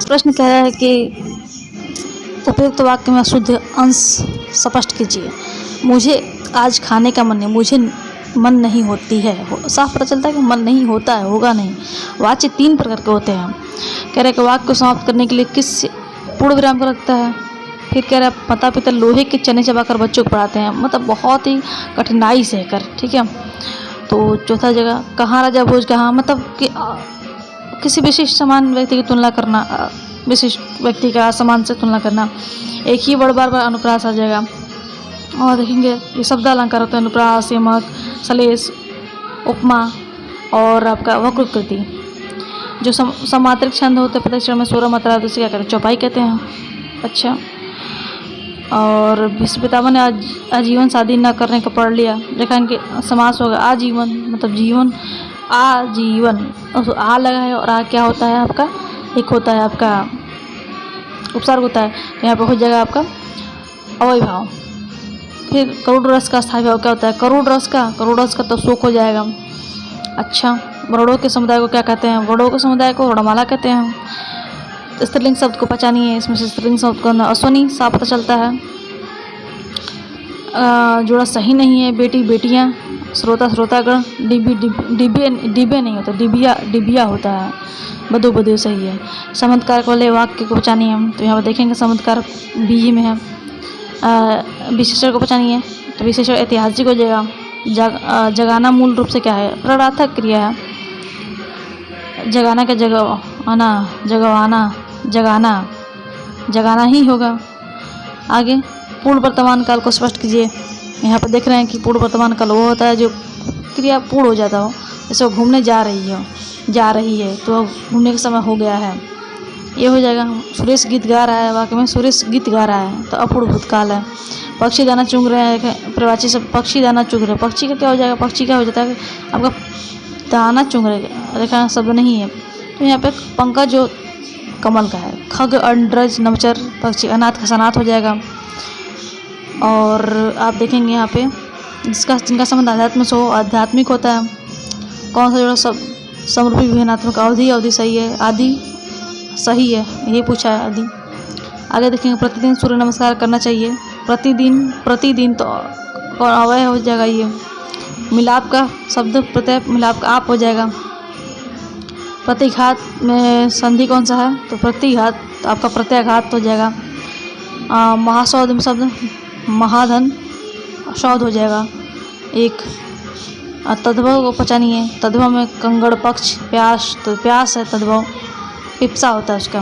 प्रश्न कह रहा है कि उपयुक्त वाक्य में शुद्ध अंश स्पष्ट कीजिए। मुझे आज खाने का मन नहीं, मुझे मन नहीं होती है। साफ पता चलता है कि मन नहीं होता है, होगा नहीं। वाच्य 3 प्रकार के होते हैं। कह रहे हैं कि वाक्य को समाप्त करने के लिए किस पूर्ण विराम को रखता है। फिर कह रहा है माता पिता लोहे के चने चबाकर बच्चों को पढ़ाते हैं, मतलब बहुत ही कठिनाई से कर, ठीक है। तो चौथा जगह कहाँ राजा भोज कहाँ, मतलब कि किसी विशिष्ट समान व्यक्ति की तुलना करना, विशिष्ट व्यक्ति का समान से तुलना करना। एक ही वर्ड बार बार अनुप्रास आ जाएगा। और देखेंगे ये शब्द अलंकार होते हैं, अनुप्रास, यमक, सलेस, उपमा और आपका वक्रोक्ति। जो समात्रिक छंद होते हैं प्रत्येक में 16 मात्रा, तो उसे क्या कहते हैं, चौपाई कहते हैं। अच्छा, और भीष्म पितामह ने आजीवन शादी न करने का पढ़ लिया। रेखांकित समास होगा आजीवन, मतलब जीवन, आजीवन, आ लगा है और आ क्या होता है आपका, एक होता है आपका उपसर्ग होता है, तो यहाँ पर हो जाएगा आपका अवय भाव। फिर करोड़ रस का स्थायी भाव क्या होता है, करोड़ रस का तो शोक हो जाएगा। अच्छा, वर्णों के समुदाय को क्या कहते हैं, वर्णों के समुदाय को वर्णमाला कहते हैं। तो स्त्रीलिंग शब्द को पहचानिए, इसमें से स्त्रीलिंग शब्द को अश्वनी साफ पता चलता है। जोड़ा सही नहीं है, बेटी बेटियाँ, श्रोता श्रोतागण, डिब्बे नहीं होता, डिबिया होता है, बधु बधु सही है। संबंधकारक वाले वाक्य को पहचानिए हम, तो यहाँ पर देखेंगे संबंधकारक बीजी में है। विशेषण को पहचानिए, तो विशेषण ऐतिहासिक हो जाएगा। जगाना मूल रूप से क्या है, प्रणार्थक क्रिया है। जगाना का जगवाना, जगाना ही होगा। आगे पूर्ण वर्तमान काल को स्पष्ट कीजिए। यहाँ पर देख रहे हैं कि पूर्ण वर्तमान काल वो होता है जो क्रिया पूर्ण हो जाता हो, जैसे वो घूमने जा रही है तो घूमने का समय हो गया है, ये हो जाएगा। सुरेश गीत गा रहा है, वाक्य में सुरेश गीत गा रहा है, तो अपूर्ण भूतकाल है। पक्षी दाना चुग रहे हैं, प्रवाची सब पक्षी दाना चुग रहे हैं, पक्षी का क्या हो जाएगा, पक्षी क्या हो जाता है आपका दाना चुग रहे, रेखा शब्द नहीं है, तो यहाँ पे पंकज जो कमल का है। खग अंड्रज नवचर पक्षी, अनाथ का सनाथ हो जाएगा। और आप देखेंगे यहाँ पे जिनका संबंध आध्यात्म से हो, आध्यात्मिक होता है। कौन सा जोड़ा सब समरूपी विभिन्नात्मक, अवधि सही है, आदि सही है, ये पूछा है आदि। आगे देखेंगे प्रतिदिन सूर्य नमस्कार करना चाहिए। प्रतिदिन तो अवय हो जाएगा, ये मिलाप का शब्द प्रत्यय मिलाप का आप हो जाएगा। प्रतिघात में संधि कौन सा है, तो प्रतिघात, तो आपका प्रत्याघात हो जाएगा। महासौध में शब्द महाधन शौध हो जाएगा एक। तद्भव को पहचानिए, तद्भव में कंगड़ पक्ष, प्यास, तो प्यास है तद्भव, पिप्सा होता है उसका।